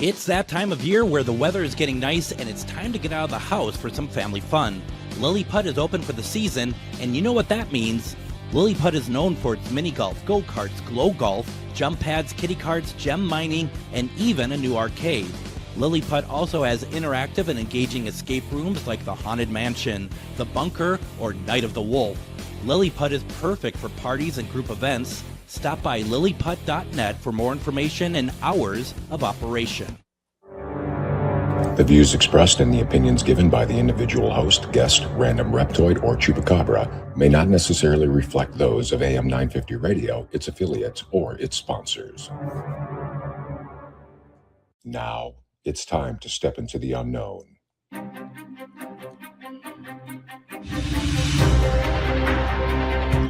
It's that time of year where the weather is getting nice and it's time to get out of the house for some family fun. Lilliput is open for the season, and you know what that means. Lilliput is known for its mini golf, go-karts, glow golf, jump pads, kiddie carts, gem mining, and even a new arcade. Lilliput also has interactive and engaging escape rooms like the Haunted Mansion, the Bunker, or Night of the Wolf. Lilliput is perfect for parties and group events. Stop by lilliput.net for more information and hours of operation. The views expressed and the opinions given by the individual host, guest, random reptoid, or chupacabra may not necessarily reflect those of AM 950 Radio, its affiliates, or its sponsors. Now, it's time to step into the unknown.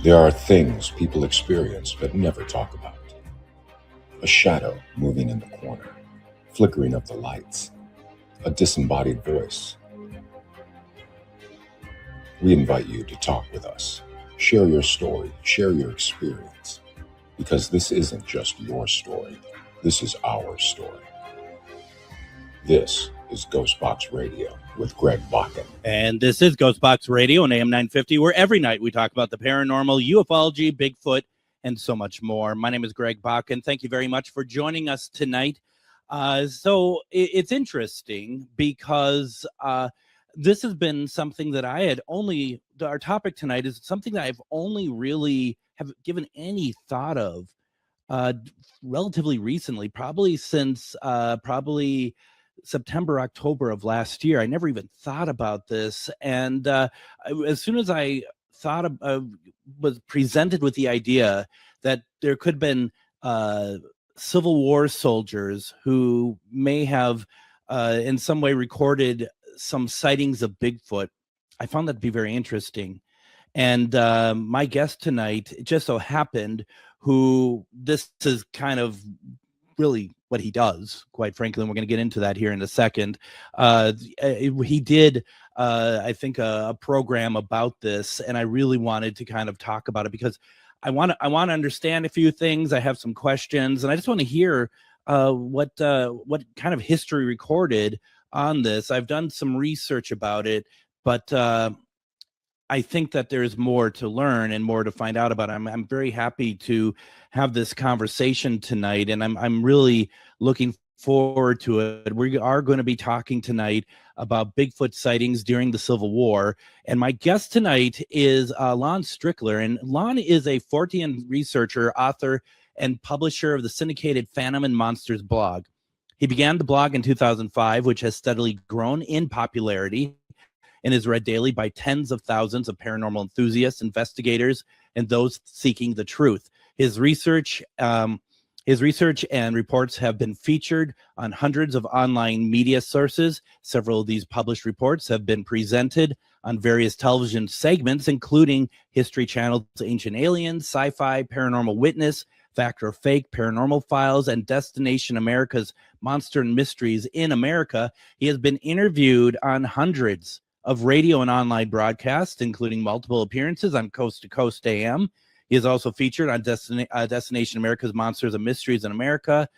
There are things people experience but never talk about. A shadow moving in the corner, flickering of the lights, a disembodied voice. We invite you to talk with us. Share your story, share your experience, because this isn't just your story. This is our story. This is GhostBox Radio with Greg Bakun. And this is GhostBox Radio on AM 950, where every night we talk about the paranormal, ufology, Bigfoot, and so much more. My name is Greg Bakun. Thank you very much for joining us tonight. So it's interesting because this has been something that I had only, our topic tonight is something that I've only really have given any thought of relatively recently, probably since September, October of last year. I never even thought about this. And as soon as I thought of, was presented with the idea that there could have been Civil War soldiers who may have in some way recorded some sightings of Bigfoot, I found that to be very interesting. And my guest tonight, it just so happened, who this is kind of really what he does, quite frankly, and we're going to get into that here in a second. He did, I think, a program about this, and I really wanted to kind of talk about it because I want to understand a few things. I have some questions, and I just want to hear what kind of history recorded on this. I've done some research about it, but I think that there's more to learn and more to find out about. I'm very happy to have this conversation tonight, and I'm really looking forward to it. We are going to be talking tonight about Bigfoot sightings during the Civil War, and my guest tonight is Lon Strickler, and Lon is a Fortean researcher, author, and publisher of the syndicated Phantom and Monsters blog. He began the blog in 2005, which has steadily grown in popularity and is read daily by tens of thousands of paranormal enthusiasts, investigators, and those seeking the truth. His research and reports have been featured on hundreds of online media sources. Several of these published reports have been presented on various television segments, including History Channel's Ancient Aliens, Sci-Fi, Paranormal Witness, Fact or Fake, Paranormal Files, and Destination America's Monster and Mysteries in America. He has been interviewed on hundreds of radio and online broadcasts, including multiple appearances on Coast to Coast AM. He is also featured on Destination America's Monsters and Mysteries in America.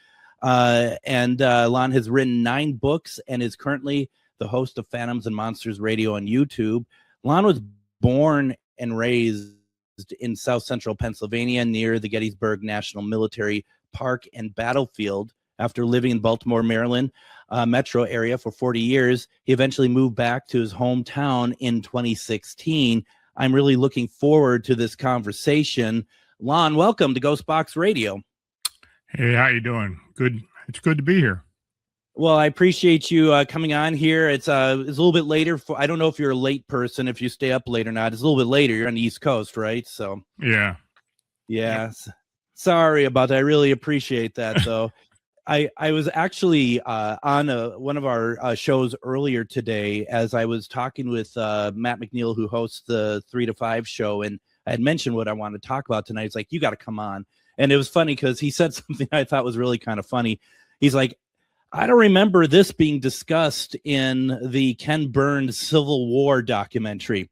And Lon has written 9 books and is currently the host of Phantoms and Monsters Radio on YouTube. Lon was born and raised in South Central Pennsylvania near the Gettysburg National Military Park and Battlefield. After living in Baltimore, Maryland metro area for 40 years, he eventually moved back to his hometown in 2016. I'm really looking forward to this conversation. Lon, welcome to GhostBox Radio. Hey, how you doing? Good. It's good to be here. Well, I appreciate you coming on here. It's a little bit later. I don't know if you're a late person, if you stay up late or not. It's a little bit later. You're on the East Coast, right? So yeah. Yep. Sorry about that. I really appreciate that, though. I was actually on one of our shows earlier today as I was talking with Matt McNeil, who hosts the 3 to 5 show, and I had mentioned what I wanted to talk about tonight. He's like, you got to come on. And it was funny because he said something I thought was really kind of funny. He's like, I don't remember this being discussed in the Ken Burns Civil War documentary.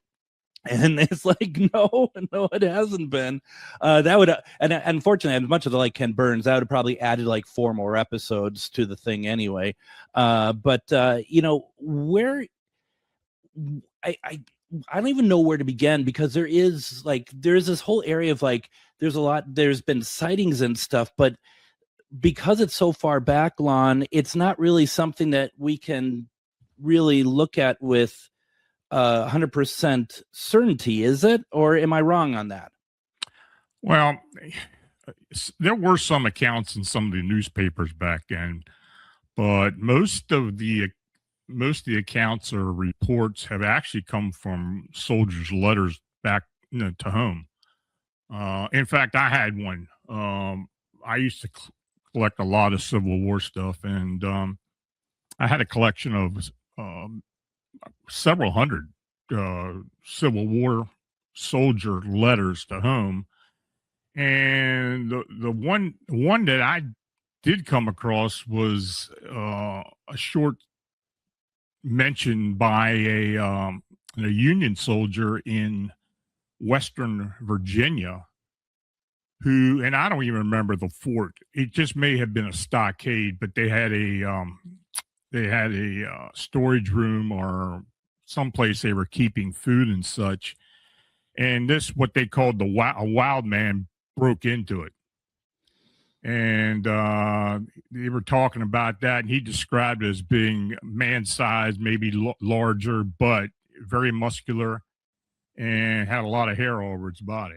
And it's like, no, it hasn't been. That would, and unfortunately, as much as I like Ken Burns, that would have probably added like 4 more episodes to the thing anyway. But where I don't even know where to begin, because there's this whole area of like, there's been sightings and stuff, but because it's so far back, Lon, it's not really something that we can really look at with 100% certainty, is it? Or am I wrong on that? Well, there were some accounts in some of the newspapers back then, but most of the accounts or reports have actually come from soldiers' letters back to home. In fact, I had one. I used to collect a lot of Civil War stuff, and I had a collection of several hundred Civil War soldier letters to home. And the one that I did come across was a short mention by a Union soldier in Western Virginia, who, and I don't even remember the fort. It just may have been a stockade, but they had a storage room or someplace they were keeping food and such. And this, what they called a wild man, broke into it. And they were talking about that, and he described it as being man-sized, maybe larger, but very muscular, and had a lot of hair all over its body.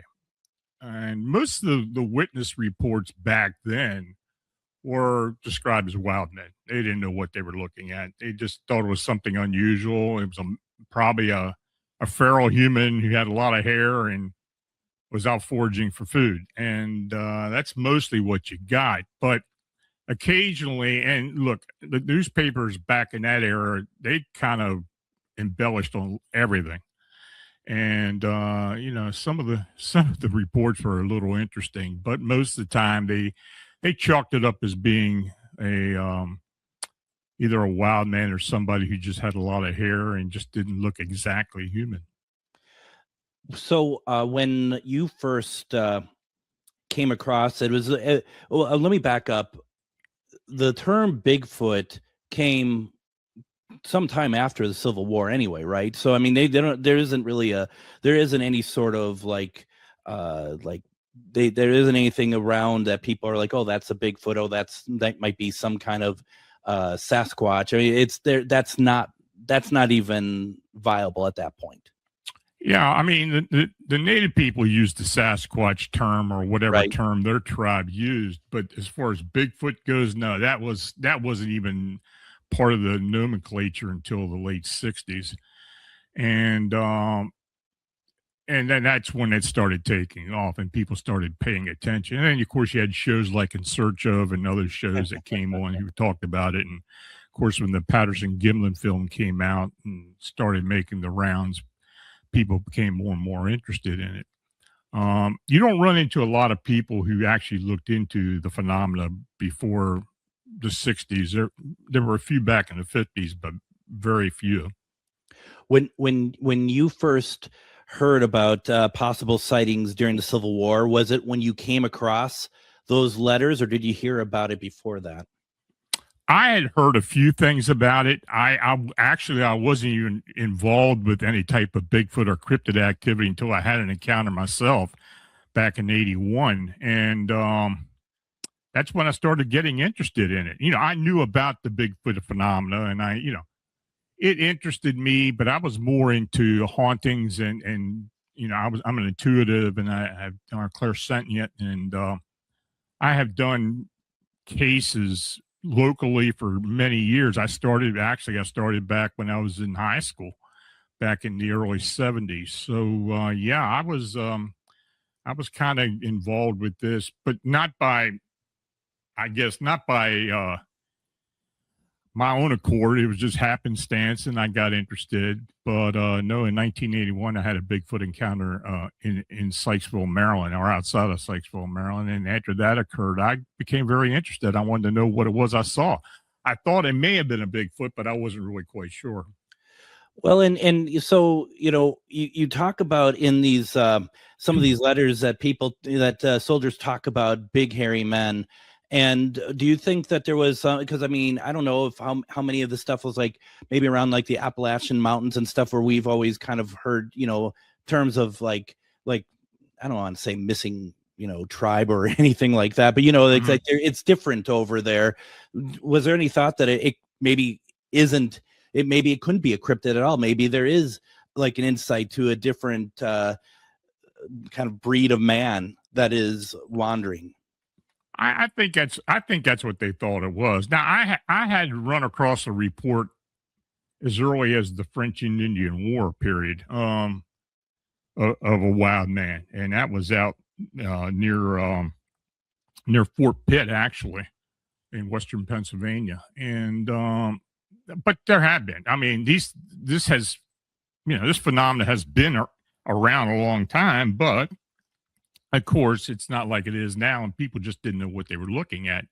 And most of the witness reports back then were described as wild men. They didn't know what they were looking at. They just thought it was something unusual. It was probably a feral human who had a lot of hair and was out foraging for food. And that's mostly what you got. But occasionally, and look, the newspapers back in that era, they kind of embellished on everything. And some of the reports were a little interesting, but most of the time they chalked it up as being either a wild man or somebody who just had a lot of hair and just didn't look exactly human. So when you first came across it, was let me back up. The term Bigfoot came sometime after the Civil War anyway, right? So I mean, there isn't any sort of there isn't anything around that people are like, oh, that's a Bigfoot, oh, that might be some kind of Sasquatch. I mean, it's there. That's not even viable at that point. Yeah, I mean, the native people used the Sasquatch term or whatever term their tribe used, but as far as Bigfoot goes, no, that wasn't even part of the nomenclature until the late 60s. And then that's when it started taking off and people started paying attention. And then, of course, you had shows like In Search Of and other shows that came on who talked about it. And, of course, when the Patterson-Gimlin film came out and started making the rounds, people became more and more interested in it. You don't run into a lot of people who actually looked into the phenomena before the 60s. There were a few back in the 50s, but very few. When you first heard about possible sightings during the Civil War, was it when you came across those letters, or did you hear about it before that? I had heard a few things about it. I wasn't even involved with any type of Bigfoot or cryptid activity until I had an encounter myself back in '81. And that's when I started getting interested in it. I knew about the Bigfoot phenomena, and it interested me, but I was more into hauntings and I'm an intuitive, and I'm a clairsentient, and I have done cases locally for many years. I started back when I was in high school, back in the early 70s. So I was kind of involved with this, but not by my own accord. It was just happenstance, and I got interested. But no, in 1981, I had a Bigfoot encounter in Sykesville, Maryland, or outside of Sykesville, Maryland. And after that occurred, I became very interested. I wanted to know what it was I saw. I thought it may have been a Bigfoot, but I wasn't really quite sure. Well, and so you talk about in these some of these letters that soldiers talk about big hairy men, and do you think that there was because I mean I don't know if how many of the stuff was like maybe around like the Appalachian Mountains and stuff where we've always kind of heard terms of like I don't want to say missing tribe or anything like that, but it's like it's different over there. Was there any thought that it maybe isn't? Maybe it couldn't be a cryptid at all. Maybe there is like an insight to a different kind of breed of man that is wandering. I think that's what they thought it was. Now I had run across a report as early as the French and Indian War period of a wild man, and that was out near Fort Pitt, actually, in western Pennsylvania, and but there have been. I mean, this phenomena has been around a long time, but of course, it's not like it is now, and people just didn't know what they were looking at.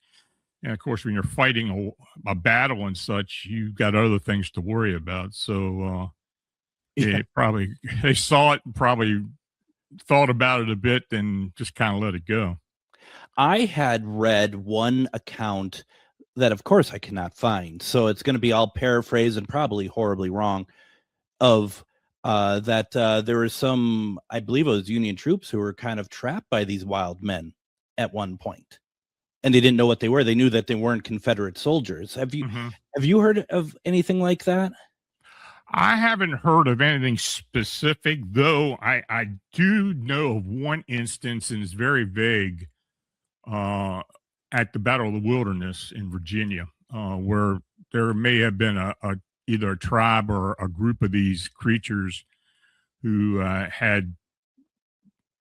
And of course, when you're fighting a battle and such, you've got other things to worry about. So they saw it and probably thought about it a bit, and just kind of let it go. I had read one account that of course I cannot find, so it's going to be all paraphrased and probably horribly wrong, of that there were some, I believe it was Union troops who were kind of trapped by these wild men at one point, and they didn't know what they were. They knew that they weren't Confederate soldiers. Have you heard of anything like that? I haven't heard of anything specific, though I do know of one instance, and it's very vague, at the Battle of the Wilderness in Virginia, where there may have been either a tribe or a group of these creatures who had,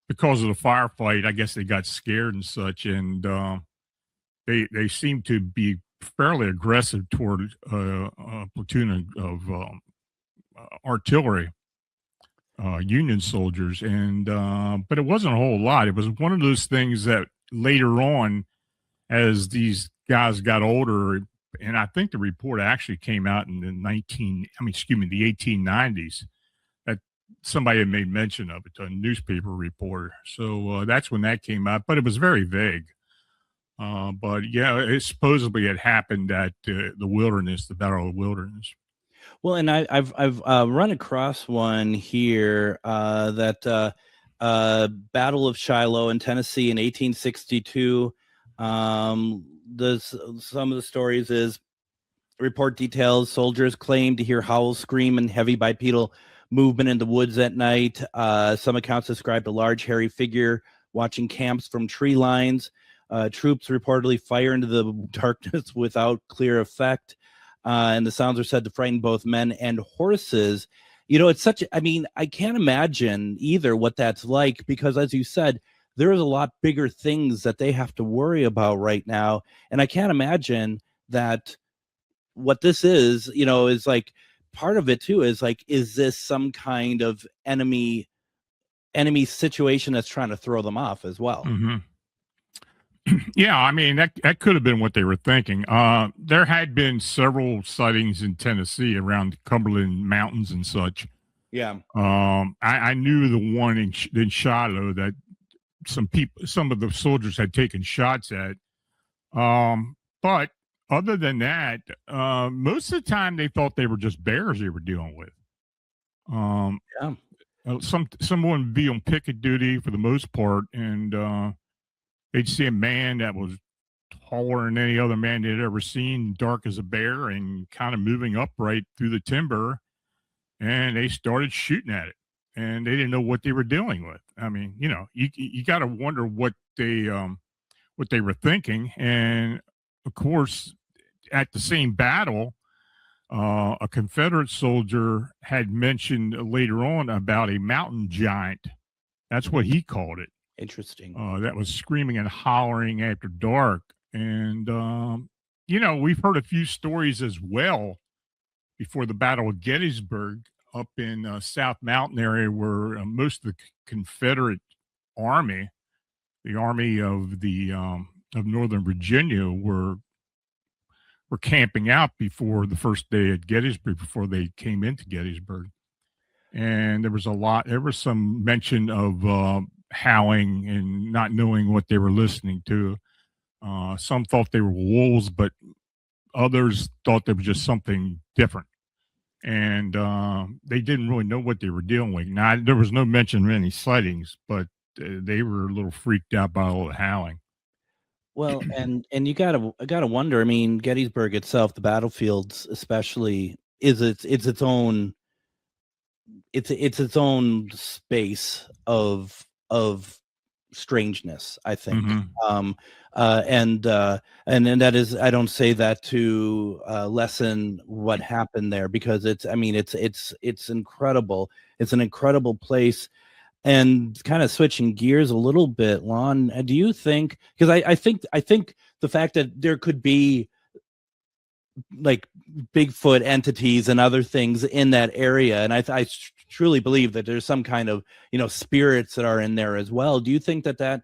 because of the firefight, I guess they got scared and such, and they seemed to be fairly aggressive toward a platoon of artillery, Union soldiers, and but it wasn't a whole lot. It was one of those things that later on, as these guys got older, and I think the report actually came out in the 1890s, that somebody had made mention of it, a newspaper reporter. So that's when that came out, but it was very vague. But yeah, it supposedly had happened at the Wilderness, the Battle of the Wilderness. Well, and I've run across one here that Battle of Shiloh in Tennessee in 1862. Some of the stories is report details soldiers claim to hear howls, scream, and heavy bipedal movement in the woods at night. Some accounts described a large hairy figure watching camps from tree lines. Troops reportedly fire into the darkness without clear effect. And the sounds are said to frighten both men and horses. It's I can't imagine either what that's like, because as you said, there is a lot bigger things that they have to worry about right now. And I can't imagine that what this is like part of it too is like, is this some kind of enemy situation that's trying to throw them off as well? Mm-hmm. Yeah, I mean, that could have been what they were thinking. There had been several sightings in Tennessee around the Cumberland Mountains and such. Yeah. I knew the one in Shiloh that some of the soldiers had taken shots at. But other than that, most of the time they thought they were just bears they were dealing with. Yeah. Someone would be on picket duty for the most part, and they'd see a man that was taller than any other man they'd ever seen, dark as a bear, and kind of moving upright through the timber. And they started shooting at it, and they didn't know what they were dealing with. I mean, you got to wonder what they were thinking. And of course, at the same battle, a Confederate soldier had mentioned later on about a mountain giant. That's what he called it. Interesting. That was screaming and hollering after dark. And, we've heard a few stories as well before the Battle of Gettysburg up in South Mountain area, where most of the Confederate army, the army of the of Northern Virginia, were were camping out before the first day at Gettysburg, before they came into Gettysburg. And there was some mention of howling and not knowing what they were listening to. Some thought they were wolves, but others thought there was just something different. And they didn't really know what they were dealing with. Now, there was no mention of any sightings, but they were a little freaked out by all the howling. Well, and you gotta wonder. I mean, Gettysburg itself, the battlefields, especially, it's its own space of strangeness, I think. Mm-hmm. And that is, I don't say that to lessen what happened there, because it's incredible. It's an incredible place. And kind of switching gears a little bit, Lon, do you think, because I think the fact that there could be like Bigfoot entities and other things in that area, and I truly believe that there's some kind of, spirits that are in there as well. Do you think that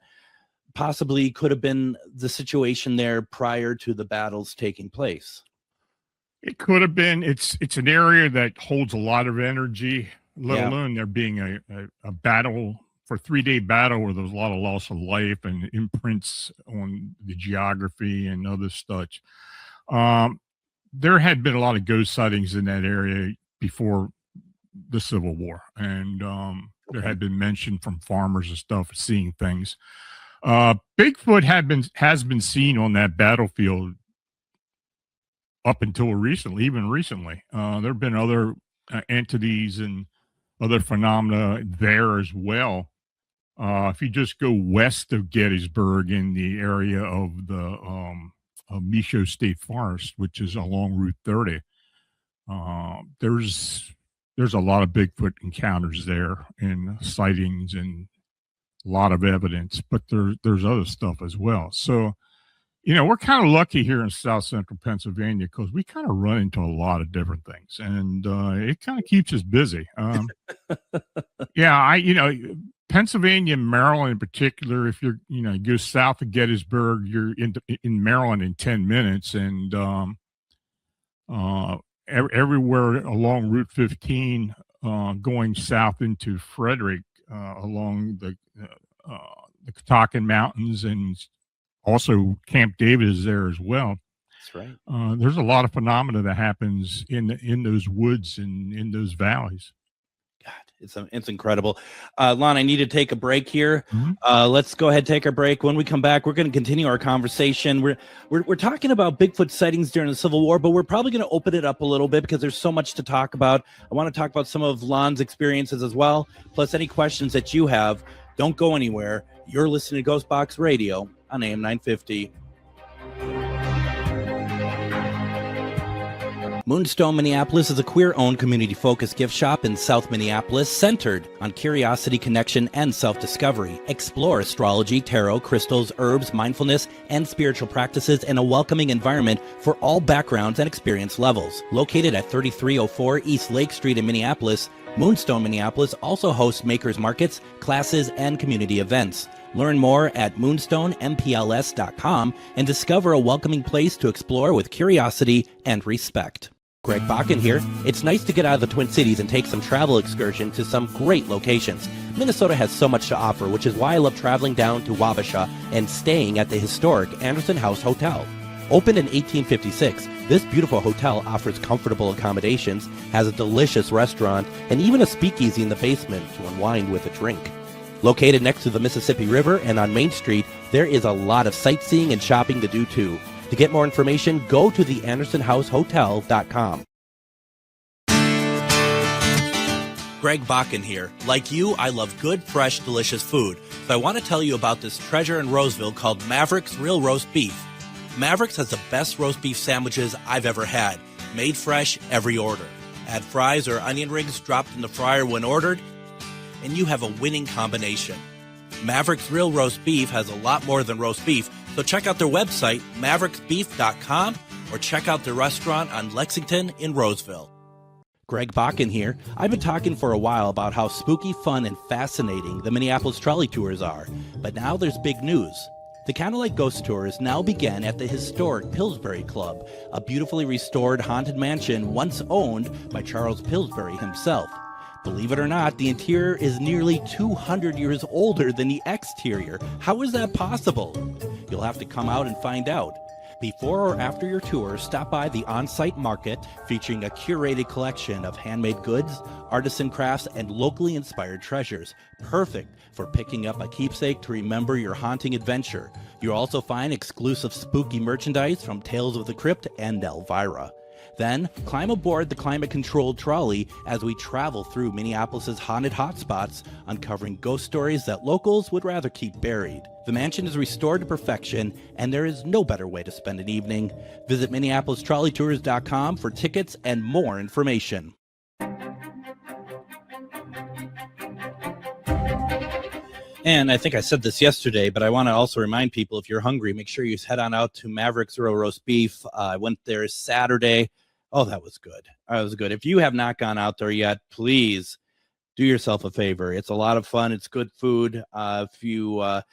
possibly could have been the situation there prior to the battles taking place? It could have been. It's an area that holds a lot of energy, let alone there being a battle, for a 3-day battle where there's a lot of loss of life and imprints on the geography and other such. There had been a lot of ghost sightings in that area before the Civil War, and there had been mention from farmers and stuff seeing things. Bigfoot has been seen on that battlefield up until recently, even recently. There have been other entities and other phenomena there as well. If you just go west of Gettysburg in the area of the Micho State Forest, which is along Route 30, there's a lot of Bigfoot encounters there and sightings and a lot of evidence, but there's other stuff as well. So, we're kind of lucky here in South Central Pennsylvania because we kind of run into a lot of different things, and it kind of keeps us busy. Pennsylvania and Maryland in particular, if you're, go south of Gettysburg, you're in Maryland in 10 minutes, and everywhere along Route 15, going south into Frederick, along the Catoctin Mountains, and also Camp David is there as well. That's right. There's a lot of phenomena that happens in those woods and in those valleys. God, it's incredible. Lon, I need to take a break here. Mm-hmm. Let's go ahead and take our break. When we come back, we're going to continue our conversation. We're talking about Bigfoot sightings during the Civil War, but we're probably going to open it up a little bit because there's so much to talk about. I want to talk about some of Lon's experiences as well, plus any questions that you have. Don't go anywhere. You're listening to GhostBox Radio on AM 950. Moonstone Minneapolis is a queer-owned, community-focused gift shop in South Minneapolis centered on curiosity, connection, and self-discovery. Explore astrology, tarot, crystals, herbs, mindfulness, and spiritual practices in a welcoming environment for all backgrounds and experience levels. Located at 3304 East Lake Street in Minneapolis, Moonstone Minneapolis also hosts makers markets, classes, and community events. Learn more at moonstoneMPLS.com and discover a welcoming place to explore with curiosity and respect. Greg Bakun here. It's nice to get out of the Twin Cities and take some travel excursion to some great locations. Minnesota has so much to offer, which is why I love traveling down to Wabasha and staying at the historic Anderson House Hotel. Opened in 1856, this beautiful hotel offers comfortable accommodations, has a delicious restaurant, and even a speakeasy in the basement to unwind with a drink. Located next to the Mississippi River and on Main Street, there is a lot of sightseeing and shopping to do too. To get more information, go to theandersonhousehotel.com. Greg Bakun here. Like you, I love good, fresh, delicious food. So I want to tell you about this treasure in Roseville called Maverick's Real Roast Beef. Maverick's has the best roast beef sandwiches I've ever had. Made fresh every order. Add fries or onion rings dropped in the fryer when ordered, and you have a winning combination. Maverick's Real Roast Beef has a lot more than roast beef, so check out their website, mavericksbeef.com, or check out their restaurant on Lexington in Roseville. Greg Bakun here. I've been talking for a while about how spooky, fun, and fascinating the Minneapolis trolley tours are, but now there's big news. The Candlelight Ghost Tours now begin at the historic Pillsbury Club, a beautifully restored haunted mansion once owned by Charles Pillsbury himself. Believe it or not, the interior is nearly 200 years older than the exterior. How is that possible? You'll have to come out and find out. Before or after your tour, stop by the on-site market featuring a curated collection of handmade goods, artisan crafts, and locally inspired treasures. Perfect for picking up a keepsake to remember your haunting adventure. You'll also find exclusive spooky merchandise from Tales of the Crypt and Elvira. Then, climb aboard the climate-controlled trolley as we travel through Minneapolis' haunted hotspots, uncovering ghost stories that locals would rather keep buried. The mansion is restored to perfection, and there is no better way to spend an evening. Visit MinneapolisTrolleyTours.com for tickets and more information. And I think I said this yesterday, but I want to also remind people, if you're hungry, make sure you head on out to Maverick's Grill Roast Beef. I went there Saturday. Oh, that was good. That was good. If you have not gone out there yet, please do yourself a favor. It's a lot of fun. It's good food. If you are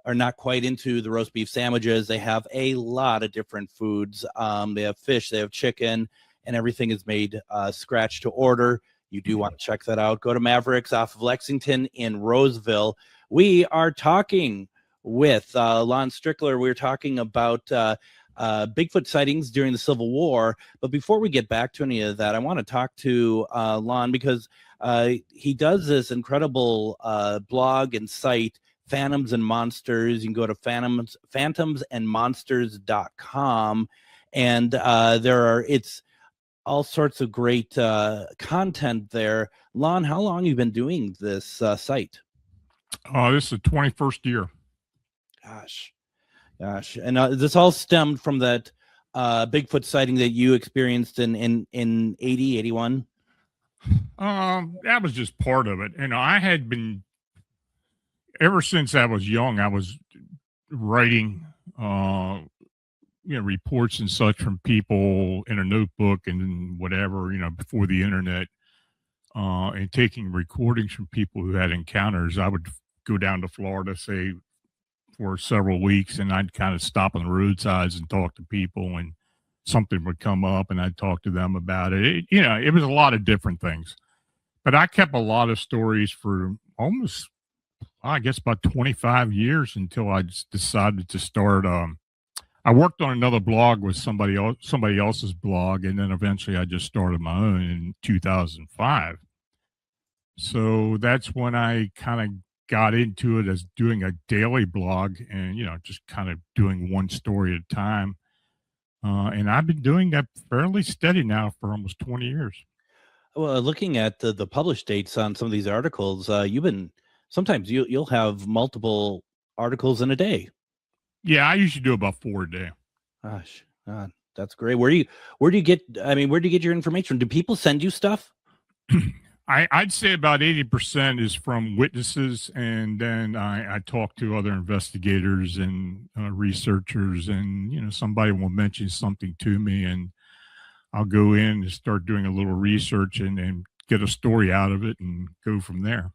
not quite into the roast beef sandwiches, they have a lot of different foods. They have fish, they have chicken, and everything is made scratch to order. You do want to check that out. Go to Mavericks off of Lexington in Roseville. We are talking with Lon Strickler. We're talking about Bigfoot sightings during the Civil War. But before we get back to any of that, I want to talk to Lon because he does this incredible blog and site, Phantoms and Monsters. You can go to phantomsandmonsters.com, and it's all sorts of great content there. Lon, how long have you been doing this site? This is the 21st year. Gosh. And this all stemmed from that Bigfoot sighting that you experienced in 80, 81? That was just part of it. I had been, ever since I was young, I was writing, reports and such from people in a notebook and whatever, before the internet, and taking recordings from people who had encounters. I would go down to Florida, say, for several weeks, and I'd kind of stop on the roadsides and talk to people, and something would come up and I'd talk to them about it. It was a lot of different things, but I kept a lot of stories for almost, I guess, about 25 years until I just decided to start. I worked on another blog with somebody else's blog, and then eventually I just started my own in 2005. So that's when I kind of got into it as doing a daily blog and, just kind of doing one story at a time. And I've been doing that fairly steady now for almost 20 years. Well, looking at the published dates on some of these articles, sometimes you'll have multiple articles in a day. Yeah, I usually do about 4 a day. Gosh, God, that's great. Where do you get your information? Do people send you stuff? I'd say about 80% is from witnesses, and then I talk to other investigators and researchers, and somebody will mention something to me, and I'll go in and start doing a little research and get a story out of it and go from there.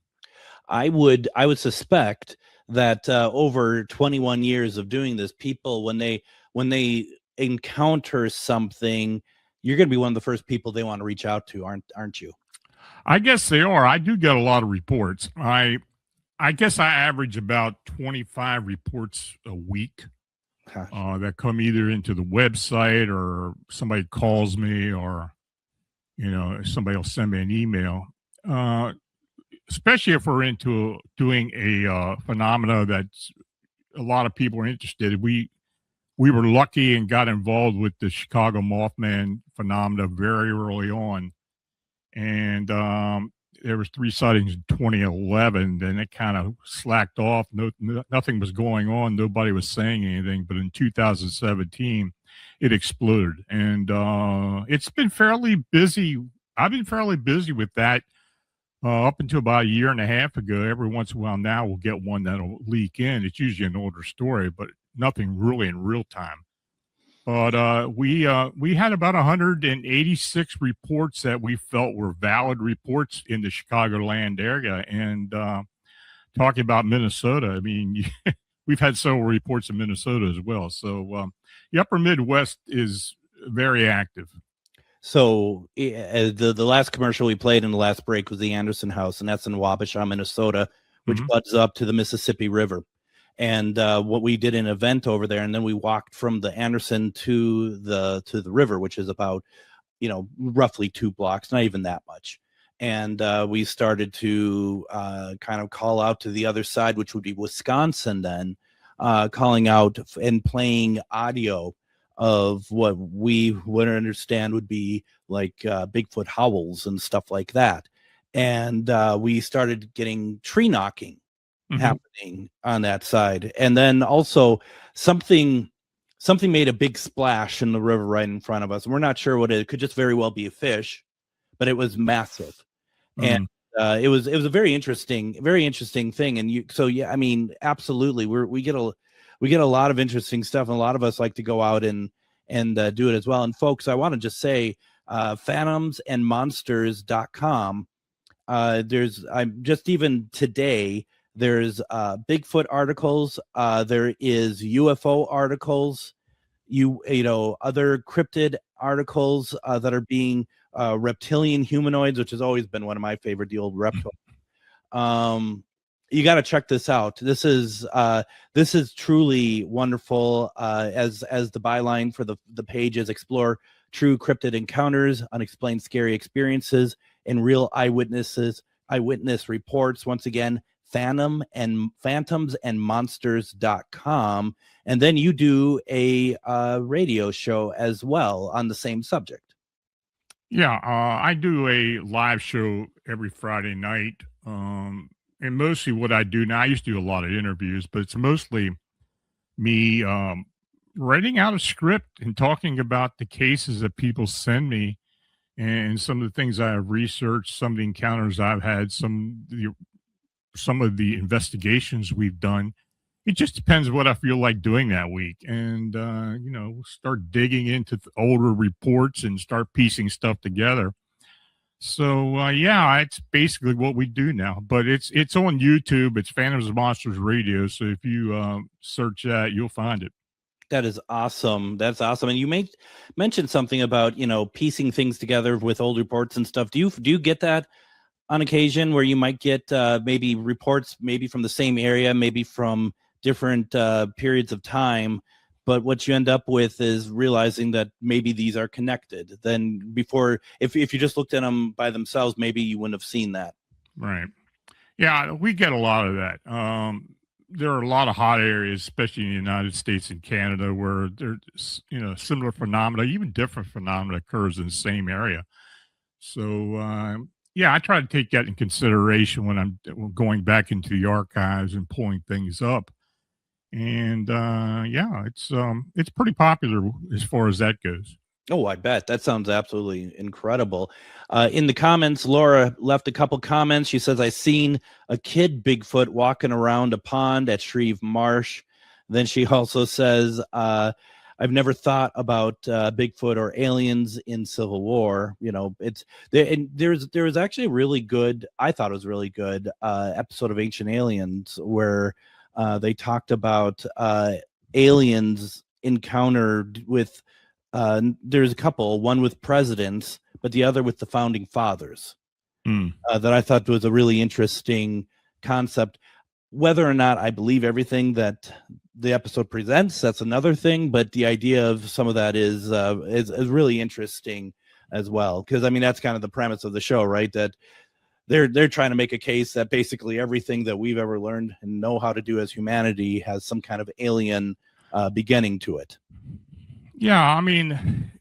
I would suspect that over 21 years of doing this, people when they encounter something, you're going to be one of the first people they want to reach out to, aren't you? I guess they are. I do get a lot of reports. I guess I average about 25 reports a week that come either into the website or somebody calls me or, somebody will send me an email. Especially if we're into doing a phenomena that a lot of people are interested in. We were lucky and got involved with the Chicago Mothman phenomena very early on. And there was 3 sightings in 2011, then it kind of slacked off. Nothing was going on. Nobody was saying anything. But in 2017, it exploded. And it's been fairly busy. I've been fairly busy with that up until about a year and a half ago. Every once in a while now we'll get one that'll leak in. It's usually an older story, but nothing really in real time. But we had about 186 reports that we felt were valid reports in the Chicagoland area. And talking about Minnesota, I mean, we've had several reports in Minnesota as well. So the upper Midwest is very active. So the last commercial we played in the last break was the Anderson House, and that's in Wabasha, Minnesota, which butts up to the Mississippi River. And what we did an event over there, and then we walked from the Anderson to the river, which is about, roughly 2 blocks, not even that much. And we started to kind of call out to the other side, which would be Wisconsin, then calling out and playing audio of what we would understand would be like Bigfoot howls and stuff like that. And we started getting tree knocking happening on that side. And then also something made a big splash in the river right in front of us. And we're not sure what it could just very well be a fish, but it was massive. And it was a very interesting thing. And absolutely, we get a lot of interesting stuff, and a lot of us like to go out and do it as well. And folks, I want to just say, phantomsandmonsters.com. I'm just even today, there's Bigfoot articles, there is UFO articles, other cryptid articles that are being reptilian humanoids, which has always been one of my favorite, the old reptile. You got to check this out. This is truly wonderful. As the byline for the page is, explore true cryptid encounters, unexplained scary experiences, and real eyewitness reports. Once again, phantomsandmonsters.com. And then you do a radio show as well on the same subject. Yeah, I do a live show every Friday night. And mostly what I do now, I used to do a lot of interviews, but it's mostly me writing out a script and talking about the cases that people send me and some of the things I have researched, some of the encounters I've had, some of the investigations we've done. It just depends what I feel like doing that week. And, start digging into older reports and start piecing stuff together. So, it's basically what we do now. But it's on YouTube. It's Phantoms and Monsters Radio. So if you search that, you'll find it. That is awesome. That's awesome. And you mentioned something about, piecing things together with old reports and stuff. Do you get that on occasion, where you might get maybe reports maybe from the same area, maybe from different periods of time, but what you end up with is realizing that maybe these are connected? Then before, if you just looked at them by themselves, maybe you wouldn't have seen that. Right. Yeah, we get a lot of that. There are a lot of hot areas, especially in the United States and Canada, where there's similar phenomena, even different phenomena occurs in the same area. So I try to take that in consideration when I'm going back into the archives and pulling things up. And it's pretty popular as far as that goes. Oh, I bet. That sounds absolutely incredible. In the comments, Laura left a couple comments. She says, I seen a kid Bigfoot walking around a pond at Shreve Marsh. Then she also says, I've never thought about Bigfoot or aliens in Civil War. It's there. And there was actually a really good, I thought it was really good episode of Ancient Aliens where they talked about aliens encountered with, there's a couple, one with presidents, but the other with the founding fathers, that I thought was a really interesting concept. Whether or not I believe everything that the episode presents, that's another thing, but the idea of some of that is really interesting as well. Because that's kind of the premise of the show, right? That they're trying to make a case that basically everything that we've ever learned and know how to do as humanity has some kind of alien beginning to it. Yeah,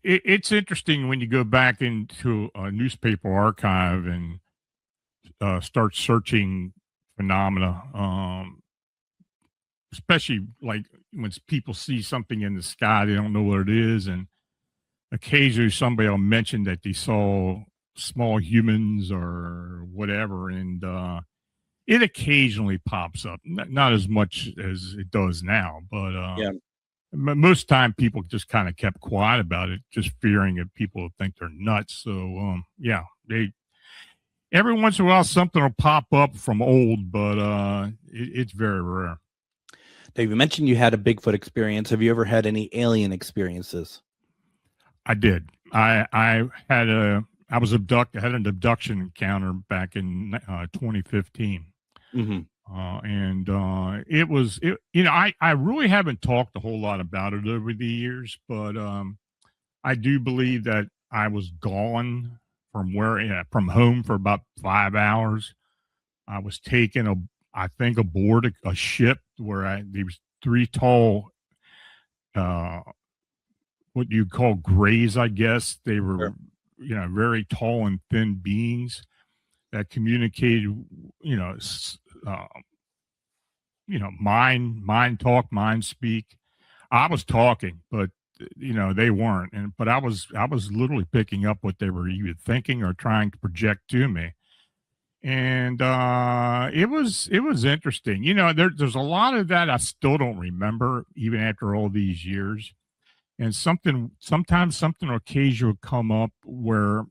it's interesting when you go back into a newspaper archive and start searching phenomena, especially like when people see something in the sky, they don't know what it is, and occasionally somebody will mention that they saw small humans or whatever, and it occasionally pops up, not as much as it does now, but most time people just kind of kept quiet about it, just fearing that people would think they're nuts. So every once in a while something will pop up from old, but it's very rare. Dave, you mentioned you had a Bigfoot experience. Have you ever had any alien experiences? I did. I had an abduction encounter back in 2015. It was, I really haven't talked a whole lot about it over the years, but I do believe that I was gone from home for about 5 hours. I was taken, I think, aboard a ship where there was 3 tall, what you call grays, I guess. They were, Sure. very tall and thin beings that communicated, mind talk, mind speak. I was talking, but they weren't. But I was literally picking up what they were either thinking or trying to project to me. And it was interesting. There's a lot of that I still don't remember even after all these years. And sometimes something occasional would come up where,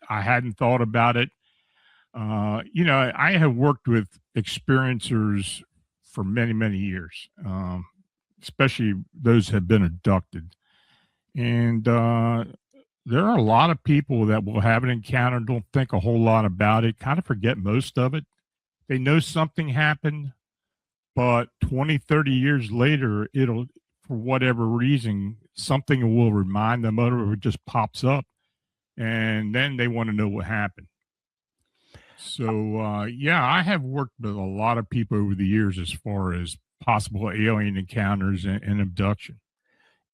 I hadn't thought about it. I have worked with experiencers for many, many years, especially those who have been abducted. And there are a lot of people that will have an encounter, don't think a whole lot about it, kind of forget most of it. They know something happened, but 20, 30 years later, it'll, for whatever reason, something will remind them of it, or it just pops up, and then they want to know what happened. So, I have worked with a lot of people over the years as far as possible alien encounters and abduction.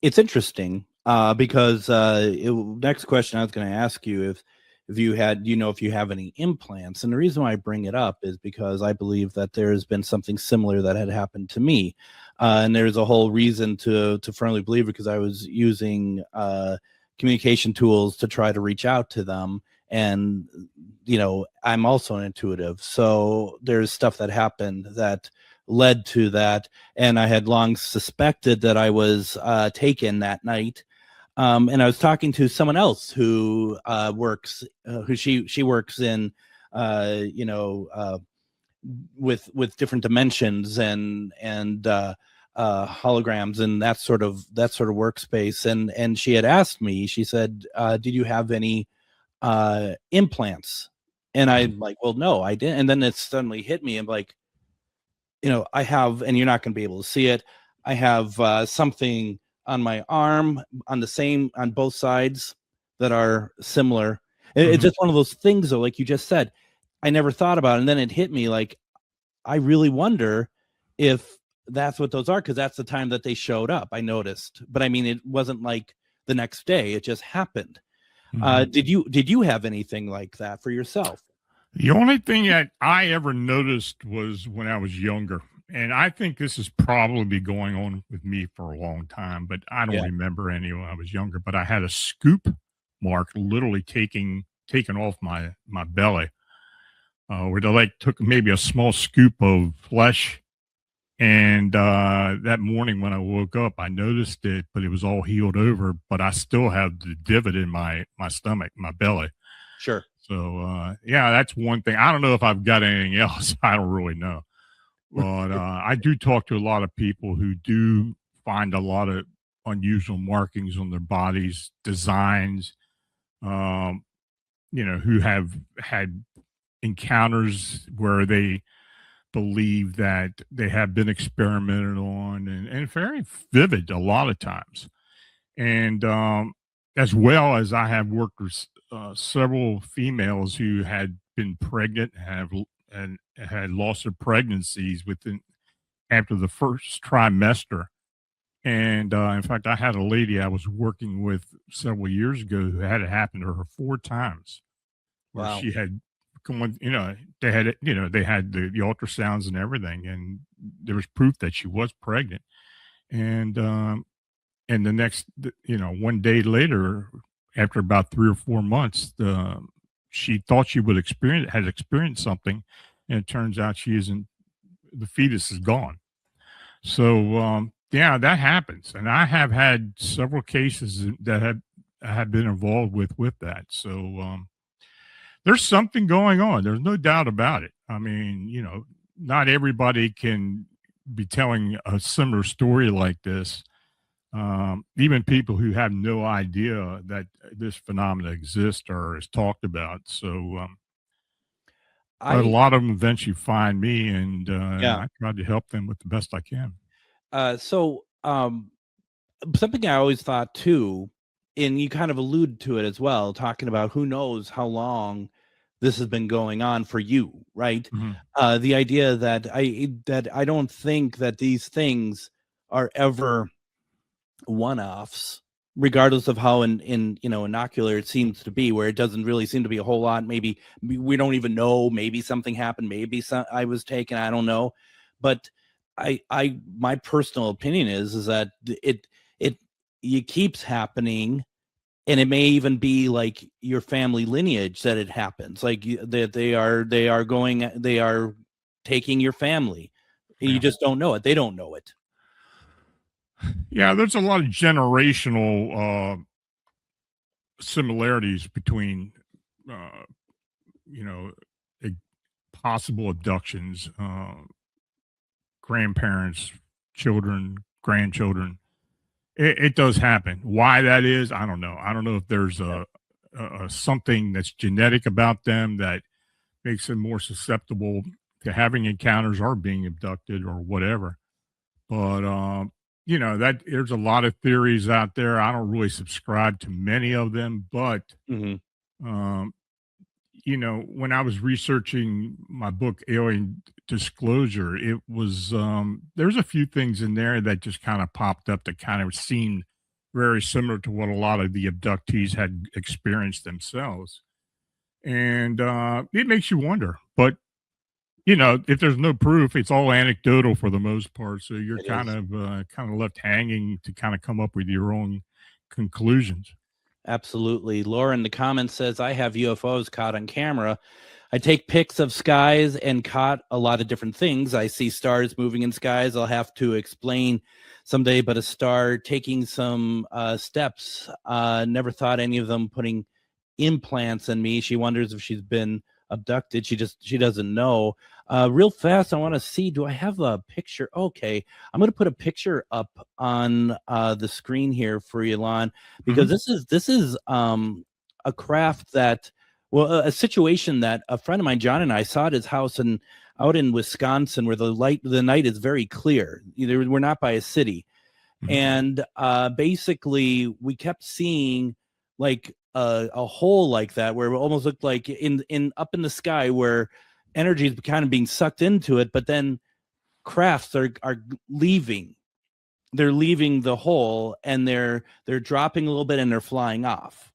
It's interesting because next question I was going to ask you if you had, if you have any implants. And the reason why I bring it up is because I believe that there has been something similar that had happened to me. And there's a whole reason to firmly believe it, because I was using communication tools to try to reach out to them. And, I'm also an intuitive. So there's stuff that happened that led to that. And I had long suspected that I was taken that night. And I was talking to someone else who works, she works in, with different dimensions and holograms and that sort of workspace. And she had asked me, she said, did you have any implants? And I'm like, well, no, I didn't. And then it suddenly hit me. I'm like, I have, and you're not going to be able to see it, I have something on my arm on both sides that are similar. It's just one of those things, though, like you just said, I never thought about it. And then it hit me like, I really wonder if that's what those are, because that's the time that they showed up, I noticed. But I mean, it wasn't like the next day, it just happened. Did you have anything like that for yourself? The only thing that I ever noticed was when I was younger. And I think this has probably been going on with me for a long time, but I don't remember any when I was younger. But I had a scoop mark literally taken off my belly, where they took maybe a small scoop of flesh. And that morning when I woke up, I noticed it, but it was all healed over. But I still have the divot in my stomach, my belly. Sure. So, that's one thing. I don't know if I've got anything else. I don't really know. But I do talk to a lot of people who do find a lot of unusual markings on their bodies, designs, who have had encounters where they believe that they have been experimented on, and very vivid a lot of times. And as well as I have worked with several females who had been pregnant and had lost their pregnancies after the first trimester. And in fact, I had a lady I was working with several years ago who had it happen to her 4 times. Wow. Where she had they had the ultrasounds and everything, and there was proof that she was pregnant. And the next, one day later, after about 3 or 4 months, she thought she would had experienced something, and it turns out the fetus is gone. So, that happens. And I have had several cases that I have been involved with that. So, there's something going on. There's no doubt about it. I mean, not everybody can be telling a similar story like this. Even people who have no idea that this phenomena exists or is talked about. So, but a lot of them eventually find me, and I try to help them with the best I can. Something I always thought too, and you kind of allude to it as well, talking about who knows how long this has been going on for you, right? Mm-hmm. The idea that I don't think that these things are ever one-offs, regardless of how innocular it seems to be, where it doesn't really seem to be a whole lot. Maybe we don't even know. Maybe something happened. Maybe I was taken. I don't know, but my personal opinion is that it keeps happening, and it may even be like your family lineage that it happens, like that they are taking your family. You just don't know it. They don't know it. Yeah, there's a lot of generational similarities between, possible abductions, grandparents, children, grandchildren. It does happen. Why that is, I don't know. I don't know if there's a something that's genetic about them that makes them more susceptible to having encounters or being abducted or whatever. But that there's a lot of theories out there. I don't really subscribe to many of them, but when I was researching my book Alien Disclosure, it was there's a few things in there that just kind of popped up that kind of seemed very similar to what a lot of the abductees had experienced themselves. And it makes you wonder, but if there's no proof, it's all anecdotal for the most part. So you're kind of left hanging to kind of come up with your own conclusions. Absolutely. Laura in the comments says, I have UFOs caught on camera. I take pics of skies and caught a lot of different things. I see stars moving in skies. I'll have to explain someday, but a star taking some steps. Never thought any of them putting implants in me. She wonders if she's been abducted. She doesn't know. Real fast, I want to see, do I have a picture? Okay, I'm going to put a picture up on the screen here for you, Lon, because this is a craft that, a situation that a friend of mine, John, and I saw at his house out in Wisconsin, where the night is very clear. We're not by a city, and basically we kept seeing like a hole like that, where it almost looked like in up in the sky, where energy is kind of being sucked into it, but then crafts are leaving. They're leaving the hole, and they're dropping a little bit, and they're flying off.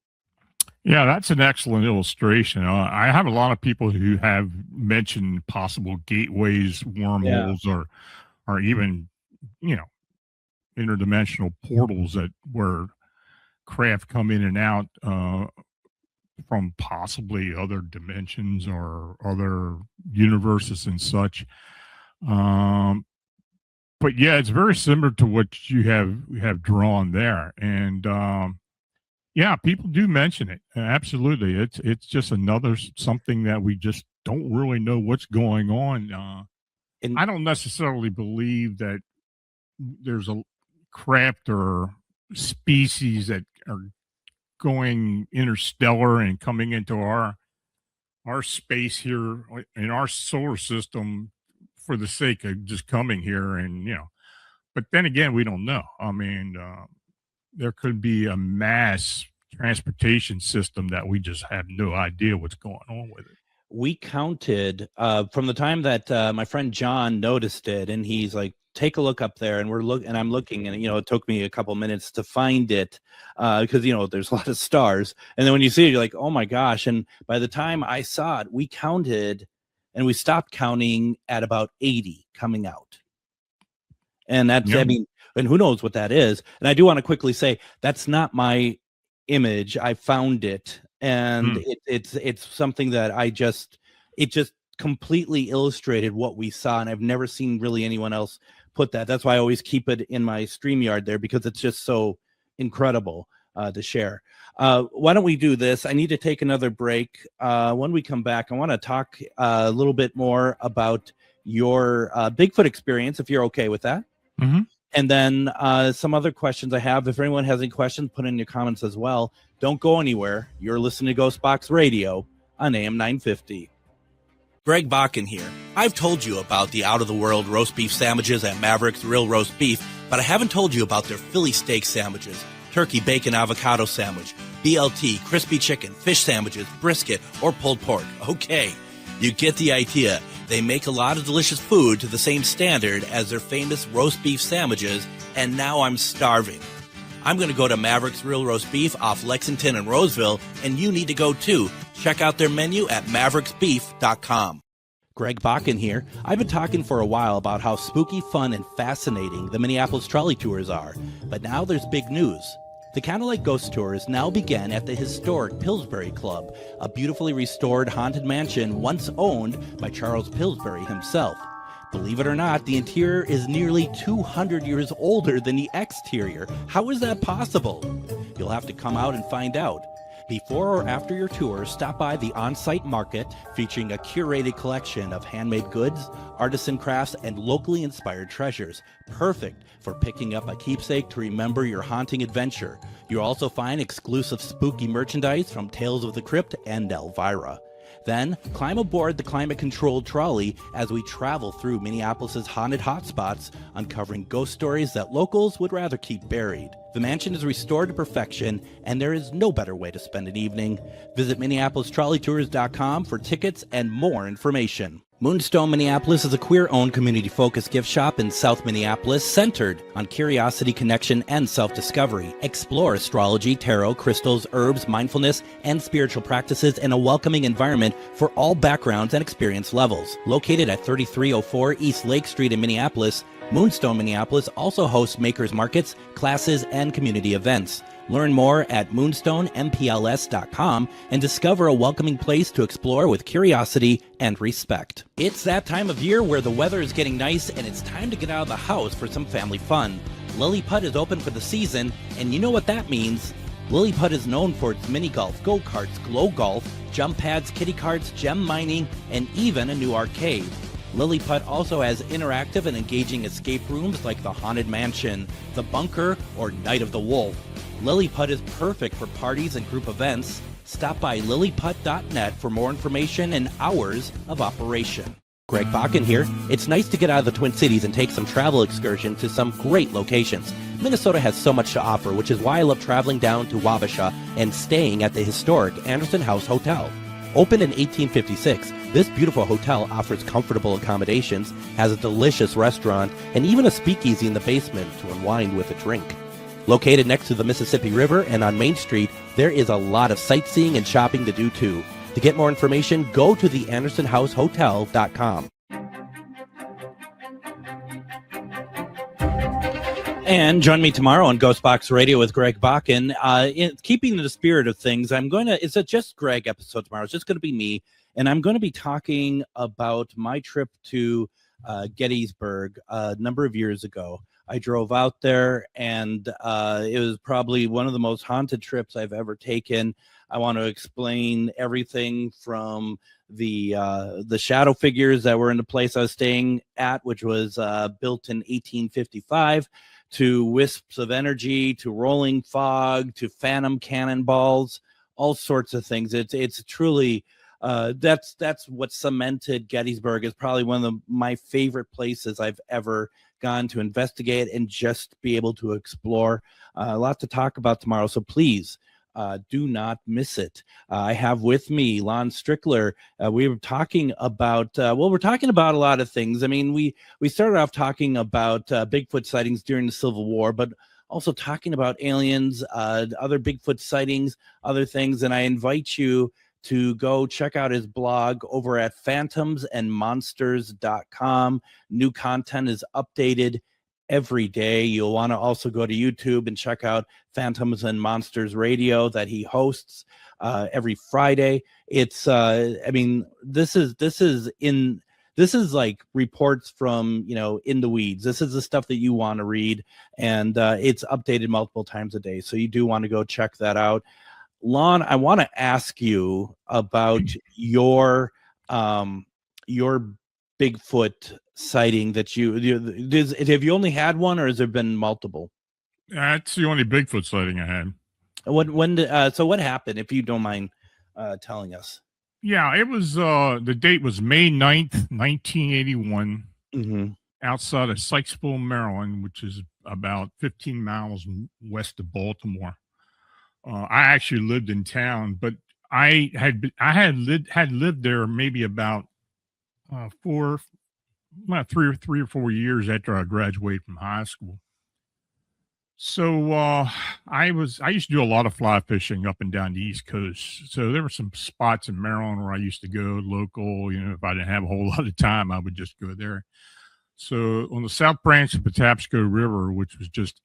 Yeah, that's an excellent illustration. I have a lot of people who have mentioned possible gateways, wormholes, or even interdimensional portals where craft come in and out from possibly other dimensions or other universes and such. But yeah, it's very similar to what you have drawn there. And yeah, people do mention it. Absolutely. It's just another something that we just don't really know what's going on. And I don't necessarily believe that there's a craft or species that are going interstellar and coming into our space here in our solar system for the sake of just coming here. And but then again, we don't know. I mean, there could be a mass transportation system that we just have no idea what's going on with it. We counted from the time that my friend John noticed it, and he's like, take a look up there, and I'm looking, and it took me a couple minutes to find it because there's a lot of stars, and then when you see it, you're like, oh my gosh. And by the time I saw it, we counted, and we stopped counting at about 80 coming out. And that's and who knows what that is. And I do want to quickly say, that's not my image. I found it, and it's something that it just completely illustrated what we saw, and I've never seen really anyone else put that. That's why I always keep it in my StreamYard there, because it's just so incredible to share. Why don't we do this? I need to take another break. When we come back, I want to talk a little bit more about your Bigfoot experience, if you're okay with that. Mm-hmm. And then some other questions I have. If anyone has any questions, put in your comments as well. Don't go anywhere. You're listening to GhostBox Radio on AM 950. Greg Bakun here. I've told you about the out-of-the-world roast beef sandwiches at Maverick's Real Roast Beef, but I haven't told you about their Philly steak sandwiches, turkey bacon avocado sandwich, BLT, crispy chicken, fish sandwiches, brisket, or pulled pork. Okay, you get the idea. They make a lot of delicious food to the same standard as their famous roast beef sandwiches, and now I'm starving. I'm going to go to Maverick's Real Roast Beef off Lexington and Roseville, and you need to go too. Check out their menu at mavericksbeef.com. Greg Bakun here. I've been talking for a while about how spooky, fun, and fascinating the Minneapolis trolley tours are, but now there's big news. The Candlelight Ghost Tours now begin at the historic Pillsbury Club, a beautifully restored haunted mansion once owned by Charles Pillsbury himself. Believe it or not, the interior is nearly 200 years older than the exterior. How is that possible? You'll have to come out and find out. Before or after your tour, stop by the on-site market featuring a curated collection of handmade goods, artisan crafts, and locally inspired treasures. Perfect for picking up a keepsake to remember your haunting adventure. You'll also find exclusive spooky merchandise from Tales of the Crypt and Elvira. Then, climb aboard the climate-controlled trolley as we travel through Minneapolis' haunted hotspots, uncovering ghost stories that locals would rather keep buried. The mansion is restored to perfection, and there is no better way to spend an evening. Visit MinneapolisTrolleyTours.com for tickets and more information. Moonstone Minneapolis is a queer-owned community-focused gift shop in South Minneapolis centered on curiosity, connection, and self-discovery. Explore astrology, tarot, crystals, herbs, mindfulness, and spiritual practices in a welcoming environment for all backgrounds and experience levels. Located at 3304 East Lake Street in Minneapolis, Moonstone Minneapolis also hosts makers markets, classes, and community events. Learn more at moonstoneMPLS.com and discover a welcoming place to explore with curiosity and respect. It's that time of year where the weather is getting nice and it's time to get out of the house for some family fun. Lily Putt is open for the season, and you know what that means. Lily Putt is known for its mini golf, go-karts, glow golf, jump pads, kiddie carts, gem mining, and even a new arcade. Lily Putt also has interactive and engaging escape rooms like the Haunted Mansion, the Bunker, or Night of the Wolf. Lily Putt is perfect for parties and group events. Stop by lilyputt.net for more information and hours of operation. Greg Bakun here. It's nice to get out of the Twin Cities and take some travel excursion to some great locations. Minnesota has so much to offer, which is why I love traveling down to Wabasha and staying at the historic Anderson House Hotel. Opened in 1856, this beautiful hotel offers comfortable accommodations, has a delicious restaurant, and even a speakeasy in the basement to unwind with a drink. Located next to the Mississippi River and on Main Street, there is a lot of sightseeing and shopping to do too. To get more information, go to theandersonhousehotel.com. And join me tomorrow on GhostBox Radio with Greg Bakun. Keeping the spirit of things, it's a Just Greg episode tomorrow. It's just going to be me, and I'm going to be talking about my trip to Gettysburg a number of years ago. I drove out there, and it was probably one of the most haunted trips I've ever taken. I want to explain everything from the shadow figures that were in the place I was staying at, which was built in 1855, to wisps of energy, to rolling fog, to phantom cannonballs, all sorts of things. It's truly that's what cemented Gettysburg as probably one of my favorite places I've ever gone to investigate and just be able to explore. A lot to talk about tomorrow, so please do not miss it. I have with me Lon Strickler. We were talking about we're talking about a lot of things. I mean, we started off talking about Bigfoot sightings during the Civil War, but also talking about aliens, other Bigfoot sightings, other things. And I invite you to go check out his blog over at phantomsandmonsters.com. New content is updated every day. You'll want to also go to YouTube and check out Phantoms and Monsters Radio that he hosts every Friday. It's this is like reports from, in the weeds. This is the stuff that you want to read, and it's updated multiple times a day. So you do want to go check that out. Lon, I want to ask you about your Bigfoot sighting that have you only had one, or has there been multiple? That's the only Bigfoot sighting I had. So what happened, if you don't mind telling us? Yeah, it was the date was May 9th, 1981, outside of Sykesville, Maryland, which is about 15 miles west of Baltimore. I actually lived in town, but I had lived there maybe about 3 or 4 years after I graduated from high school. So I used to do a lot of fly fishing up and down the East Coast. So there were some spots in Maryland where I used to go local. If I didn't have a whole lot of time, I would just go there. So on the south branch of Patapsco River, which was just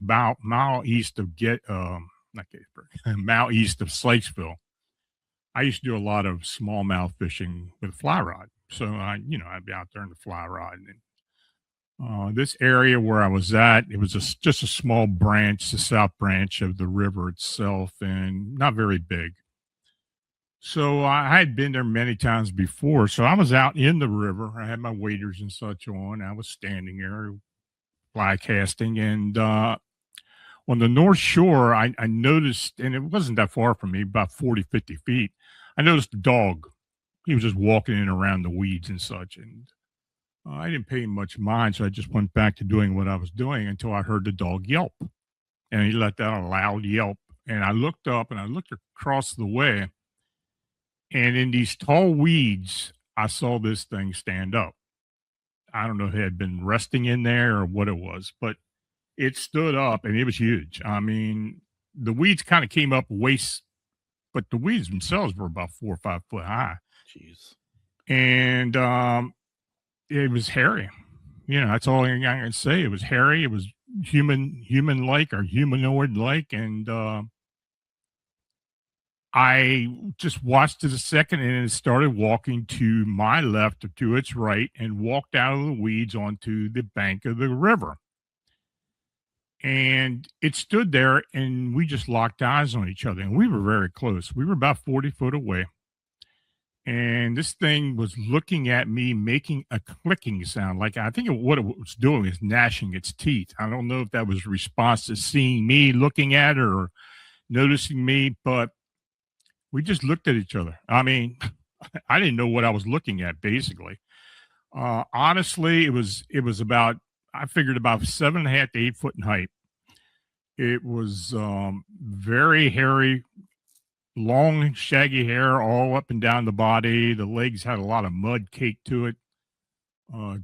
about mile east of mile east of Sykesville, I used to do a lot of smallmouth fishing with a fly rod. So I'd be out there in the fly rod. And this area where I was at, it was just a small branch, the south branch of the river itself, and not very big. So I had been there many times before. So I was out in the river. I had my waders and such on. I was standing there fly casting. And on the north shore, I noticed, and it wasn't that far from me, about 40, 50 feet, I noticed a dog. He was just walking in around the weeds and such. And I didn't pay much mind. So I just went back to doing what I was doing until I heard the dog yelp. And he let out a loud yelp. And I looked up and I looked across the way. And in these tall weeds, I saw this thing stand up. I don't know if it had been resting in there or what it was, but it stood up and it was huge. I mean, the weeds kind of came up waist, but the weeds themselves were about 4 or 5 foot high. Jeez. And it was hairy. That's all I can say. It was hairy. It was human-like or humanoid-like. And I just watched it a second, and it started walking to my left or to its right and walked out of the weeds onto the bank of the river. And it stood there, and we just locked eyes on each other, and we were very close. We were about 40 foot away. And this thing was looking at me, making a clicking sound. Like, I think what it was doing is gnashing its teeth. I don't know if that was a response to seeing me looking at it or noticing me, but we just looked at each other. I mean, I didn't know what I was looking at, basically. Honestly, it was about, I figured about 7.5 to 8 foot in height. It was very hairy, long, shaggy hair all up and down the body. The legs had a lot of mud caked to it.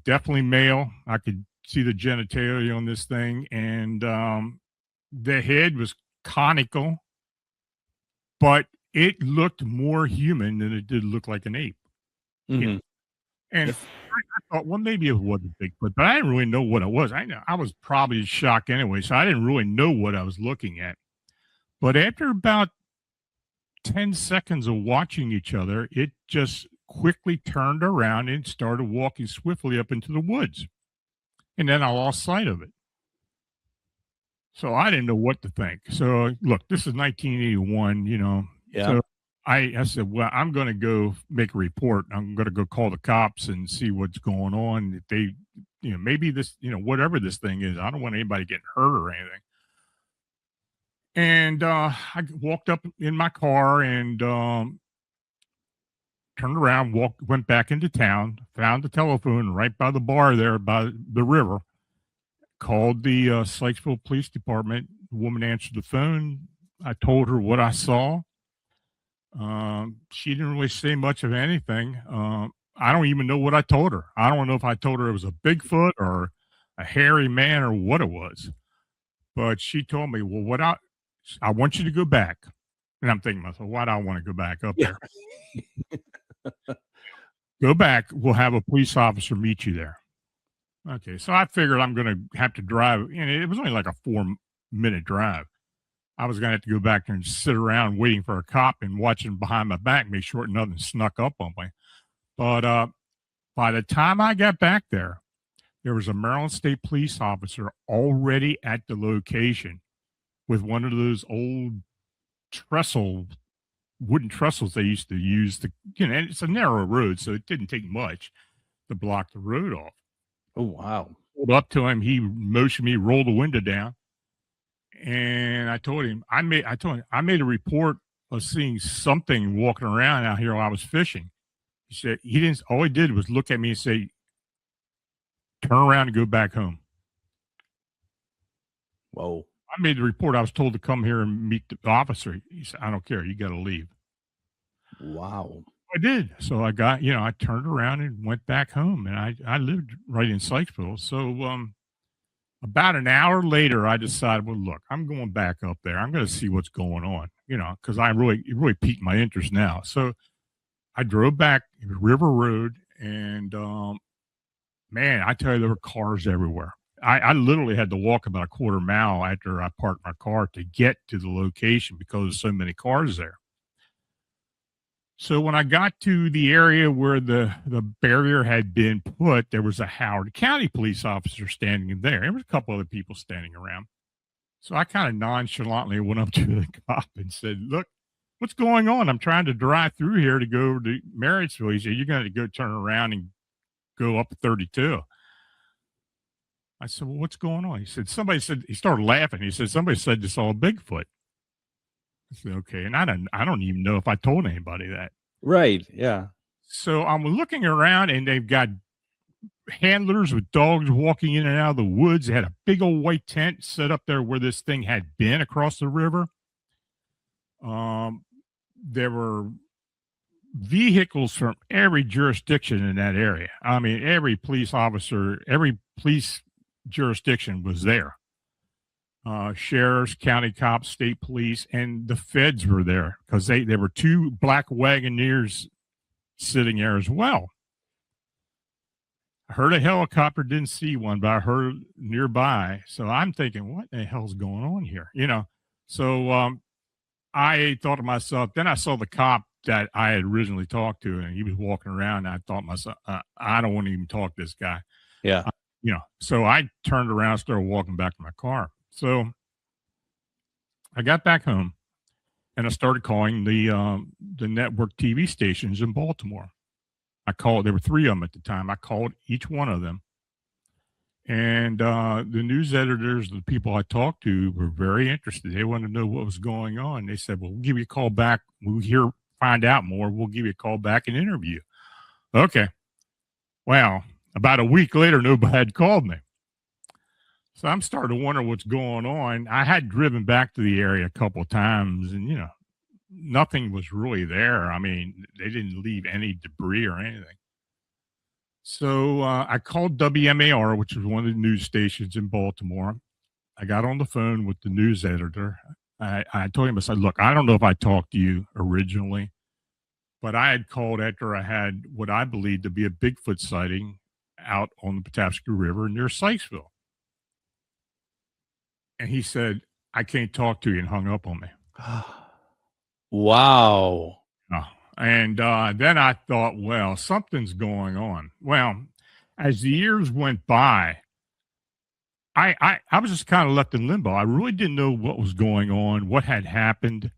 Definitely male. I could see the genitalia on this thing. And the head was conical, but it looked more human than it did look like an ape. Mm-hmm. And I thought, well, maybe it was a Bigfoot, but I didn't really know what it was. I was probably in shock anyway, so I didn't really know what I was looking at. But after about 10 seconds of watching each other, it just quickly turned around and started walking swiftly up into the woods. And then I lost sight of it. So I didn't know what to think. So look, this is 1981, Yeah. So I said, well, I'm going to go make a report. I'm going to go call the cops and see what's going on. If they, maybe this, whatever this thing is, I don't want anybody getting hurt or anything. And I walked up in my car and turned around, went back into town, found the telephone right by the bar there by the river, called the Sykesville Police Department. The woman answered the phone. I told her what I saw. She didn't really say much of anything. I don't even know what I told her. I don't know if I told her it was a Bigfoot or a hairy man or what it was. But she told me, well, I want you to go back. And I'm thinking to myself, why do I want to go back up there? Go back. We'll have a police officer meet you there. Okay. So I figured I'm going to have to drive. And it was only like a 4-minute drive. I was going to have to go back there and sit around waiting for a cop and watching behind my back, make sure nothing snuck up on me. But by the time I got back there was a Maryland State Police officer already at the location with one of those old wooden trestles they used to use. And it's a narrow road, so it didn't take much. to block the road off. Oh, wow. Pulled up to him. He motioned me, roll the window down. And I told him, I made a report of seeing something walking around out here while I was fishing. He said, all he did was look at me and say, turn around and go back home. Whoa. I made the report. I was told to come here and meet the officer. He said, I don't care. You got to leave. Wow. I did. So I turned around and went back home, and I lived right in Sykesville. So, about an hour later, I decided, well, look, I'm going back up there. I'm going to see what's going on, because it really piqued my interest now. So I drove back River Road, and, man, I tell you, there were cars everywhere. I literally had to walk about a quarter mile after I parked my car to get to the location because there's so many cars there. So when I got to the area where the barrier had been put, there was a Howard County police officer standing there. There was a couple other people standing around. So I kind of nonchalantly went up to the cop and said, look, what's going on? I'm trying to drive through here to go to Marysville. He said, you're going to go turn around and go up 32. I said, well, what's going on? He said, he started laughing. He said, somebody said they saw a Bigfoot. I said, okay. And I don't even know if I told anybody that. Right. Yeah. So I'm looking around, and they've got handlers with dogs walking in and out of the woods. They had a big old white tent set up there where this thing had been across the river. There were vehicles from every jurisdiction in that area. I mean, every police officer, every police jurisdiction was there. Sheriffs, county cops, state police, and the feds were there because there were two black Wagoneers sitting there as well. I heard a helicopter, didn't see one, but I heard nearby. So I'm thinking, what the hell's going on here? So I thought to myself, then I saw the cop that I had originally talked to, and he was walking around, and I thought to myself, I don't want to even talk to this guy. Yeah. So I turned around and started walking back to my car. So I got back home, and I started calling the network TV stations in Baltimore. There were 3 of them at the time. I called each one of them. And the news editors, the people I talked to, were very interested. They wanted to know what was going on. They said, well, we'll give you a call back. We'll find out more. We'll give you a call back and interview. Okay. Well, about a week later, nobody had called me. So I'm starting to wonder what's going on. I had driven back to the area a couple of times, and, nothing was really there. I mean, they didn't leave any debris or anything. So I called WMAR, which was one of the news stations in Baltimore. I got on the phone with the news editor. I told him, I said, look, I don't know if I talked to you originally, but I had called after I had what I believed to be a Bigfoot sighting out on the Patapsco River near Sykesville. And he said, I can't talk to you, and hung up on me. Wow. And then I thought, well, something's going on. Well, as the years went by, I was just kind of left in limbo. I really didn't know what was going on, what had happened.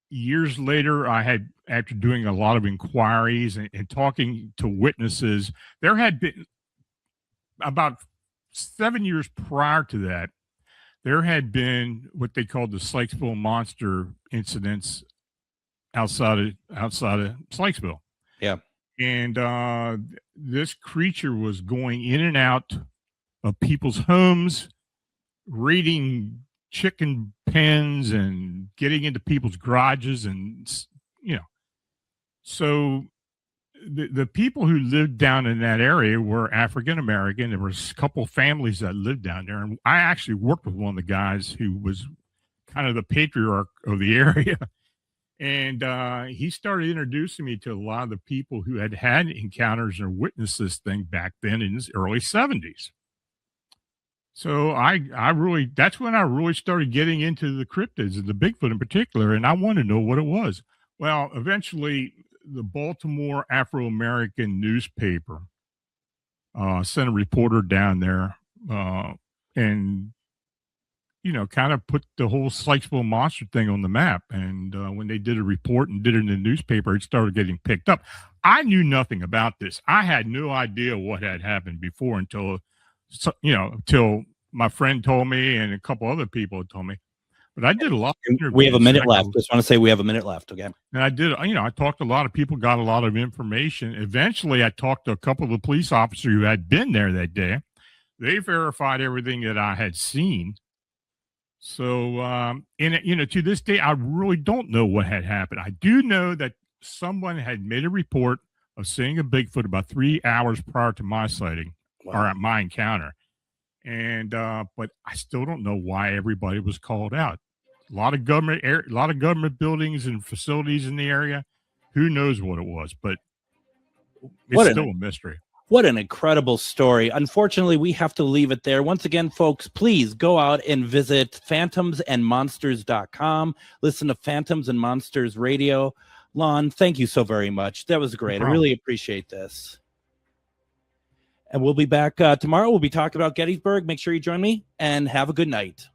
Years later, after doing a lot of inquiries and talking to witnesses, there had been about 7 years prior to that, there had been what they called the Sykesville monster incidents outside of Sykesville. Yeah. And this creature was going in and out of people's homes, raiding chicken pens and getting into people's garages. And, so the people who lived down in that area were African-American. There was a couple of families that lived down there. And I actually worked with one of the guys who was kind of the patriarch of the area. And he started introducing me to a lot of the people who had encounters or witnessed this thing back then in the early 70s. So that's when I really started getting into the cryptids and the Bigfoot in particular. And I wanted to know what it was. Well, eventually the Baltimore Afro-American newspaper sent a reporter down there and kind of put the whole Sykesville monster thing on the map. And when they did a report and did it in the newspaper, it started getting picked up. I knew nothing about this. I had no idea what had happened before until my friend told me and a couple other people told me. But I did a lot of interviews. We have a minute left. Just want to say we have a minute left. Okay. And I did, I talked to a lot of people, got a lot of information. Eventually, I talked to a couple of the police officers who had been there that day. They verified everything that I had seen. So, to this day, I really don't know what had happened. I do know that someone had made a report of seeing a Bigfoot about 3 hours prior to my sighting or at my encounter. And, but I still don't know why everybody was called out. A lot of government buildings and facilities in the area. Who knows what it was, but it's still a mystery. What an incredible story. Unfortunately, we have to leave it there. Once again, folks, please go out and visit phantomsandmonsters.com. Listen to Phantoms and Monsters Radio. Lon, thank you so very much. That was great. I really appreciate this. And we'll be back tomorrow. We'll be talking about Gettysburg. Make sure you join me and have a good night.